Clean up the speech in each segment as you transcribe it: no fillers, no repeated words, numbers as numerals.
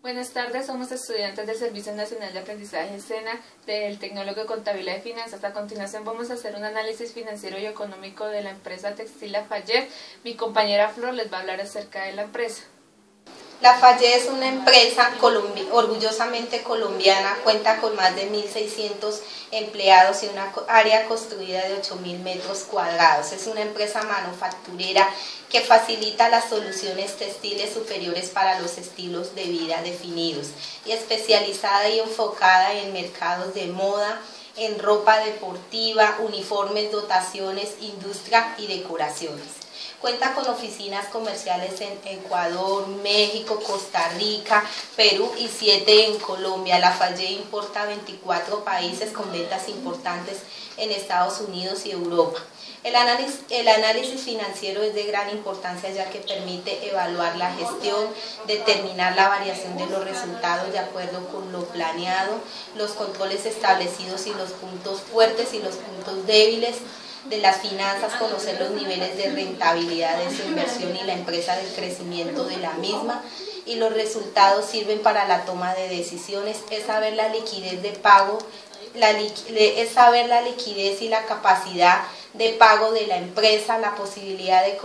Buenas tardes, somos estudiantes del Servicio Nacional de Aprendizaje SENA del Tecnólogo de Contabilidad y Finanzas. A continuación vamos a hacer un análisis financiero y económico de la empresa textil Lafayette. Mi compañera Flor les va a hablar acerca de la empresa. Lafayette es una empresa orgullosamente colombiana, cuenta con más de 1.600 empleados y una área construida de 8.000 metros cuadrados. Es una empresa manufacturera que facilita las soluciones textiles superiores para los estilos de vida definidos y especializada y enfocada en mercados de moda, en ropa deportiva, uniformes, dotaciones, industria y decoraciones. Cuenta con oficinas comerciales en Ecuador, México, Costa Rica, Perú y 7 en Colombia. Lafayette importa a 24 países con ventas importantes en Estados Unidos y Europa. El análisis financiero es de gran importancia ya que permite evaluar la gestión, determinar la variación de los resultados de acuerdo con lo planeado, los controles establecidos y los puntos fuertes y los puntos débiles de las finanzas, conocer los niveles de rentabilidad de su inversión y la empresa del crecimiento de la misma, y los resultados sirven para la toma de decisiones, es saber la liquidez de pago, es saber la liquidez y la capacidad de pago de la empresa, la posibilidad de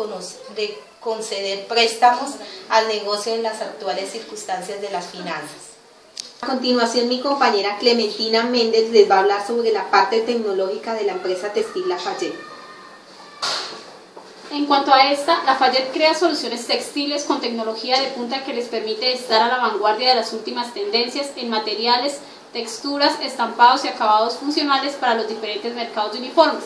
conceder préstamos al negocio en las actuales circunstancias de las finanzas. A continuación, mi compañera Clementina Méndez les va a hablar sobre la parte tecnológica de la empresa textil Lafayette. En cuanto a esta, Lafayette crea soluciones textiles con tecnología de punta que les permite estar a la vanguardia de las últimas tendencias en materiales, texturas, estampados y acabados funcionales para los diferentes mercados de uniformes.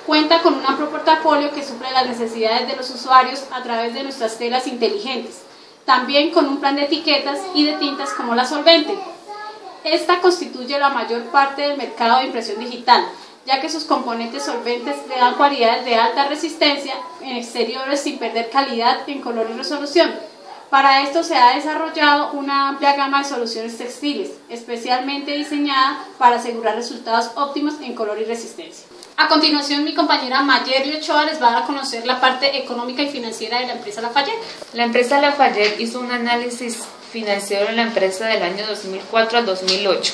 Cuenta con un amplio portafolio que suple las necesidades de los usuarios a través de nuestras telas inteligentes. También con un plan de etiquetas y de tintas como la solvente. Esta constituye la mayor parte del mercado de impresión digital, ya que sus componentes solventes le dan cualidades de alta resistencia en exteriores sin perder calidad en color y resolución. Para esto se ha desarrollado una amplia gama de soluciones textiles, especialmente diseñada para asegurar resultados óptimos en color y resistencia. A continuación, mi compañera Mayerly Ochoa les va a dar a conocer la parte económica y financiera de la empresa Lafayette. La empresa Lafayette hizo un análisis financiero en la empresa del año 2004 al 2008.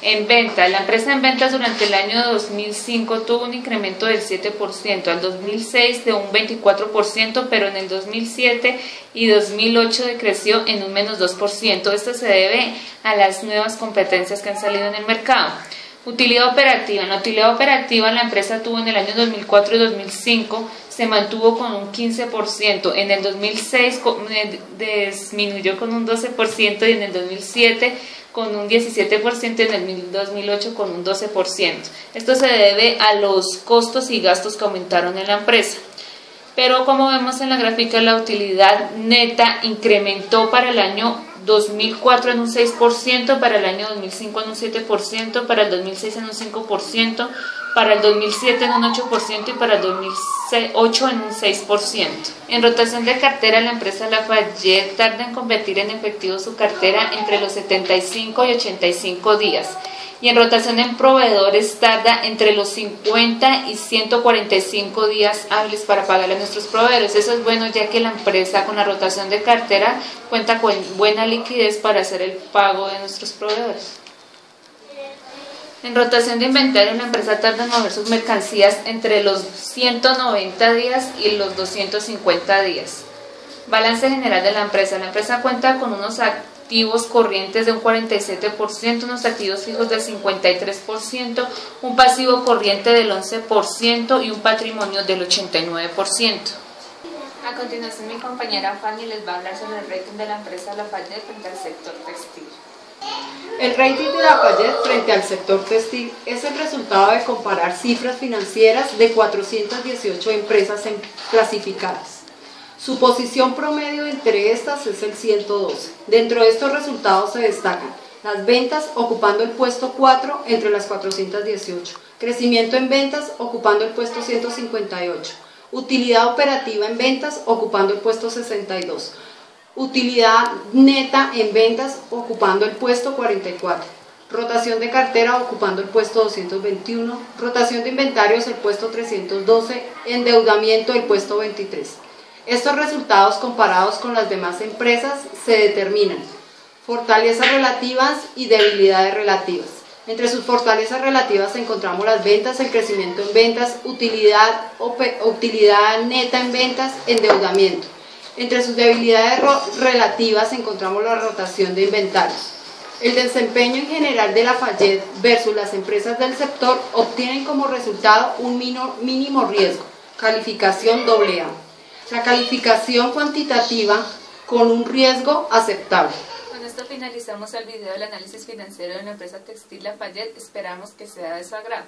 En venta, la empresa en ventas durante el año 2005 tuvo un incremento del 7%, al 2006 de un 24%, pero en el 2007 y 2008 decreció en un menos 2%. Esto se debe a las nuevas competencias que han salido en el mercado. Utilidad operativa. En la utilidad operativa la empresa tuvo en el año 2004 y 2005 se mantuvo con un 15%, en el 2006 disminuyó con un 12% y en el 2007 con un 17% y en el 2008 con un 12%. Esto se debe a los costos y gastos que aumentaron en la empresa. Pero como vemos en la gráfica, la utilidad neta incrementó para el año 2004 en un 6%, para el año 2005 en un 7%, para el 2006 en un 5%, para el 2007 en un 8% y para el 2008 en un 6%. En rotación de cartera, la empresa Lafayette tarda en convertir en efectivo su cartera entre los 75 y 85 días. Y en rotación en proveedores tarda entre los 50 y 145 días hábiles para pagarle a nuestros proveedores. Eso es bueno, ya que la empresa con la rotación de cartera cuenta con buena liquidez para hacer el pago de nuestros proveedores. En rotación de inventario, la empresa tarda en mover sus mercancías entre los 190 días y los 250 días. Balance general de la empresa. La empresa cuenta con unos activos corrientes de un 47%, unos activos fijos del 53%, un pasivo corriente del 11% y un patrimonio del 89%. A continuación, mi compañera Fanny les va a hablar sobre el rating de la empresa Lafayette frente al sector textil. El rating de Lafayette frente al sector textil es el resultado de comparar cifras financieras de 418 empresas clasificadas. Su posición promedio entre estas es el 112. Dentro de estos resultados se destacan las ventas ocupando el puesto 4 entre las 418, crecimiento en ventas ocupando el puesto 158, utilidad operativa en ventas ocupando el puesto 62, utilidad neta en ventas ocupando el puesto 44, rotación de cartera ocupando el puesto 221, rotación de inventarios el puesto 312, endeudamiento el puesto 23. Estos resultados comparados con las demás empresas se determinan Fortalezas relativas y debilidades relativas. Entre sus fortalezas relativas encontramos las ventas, el crecimiento en ventas, utilidad neta en ventas, endeudamiento. Entre sus debilidades relativas encontramos la rotación de inventarios. El desempeño en general de Lafayette versus las empresas del sector obtienen como resultado un mínimo riesgo, calificación AA. La calificación cuantitativa con un riesgo aceptable. Con esto finalizamos el video del análisis financiero de la empresa textil Lafayette. Esperamos que sea de su agrado.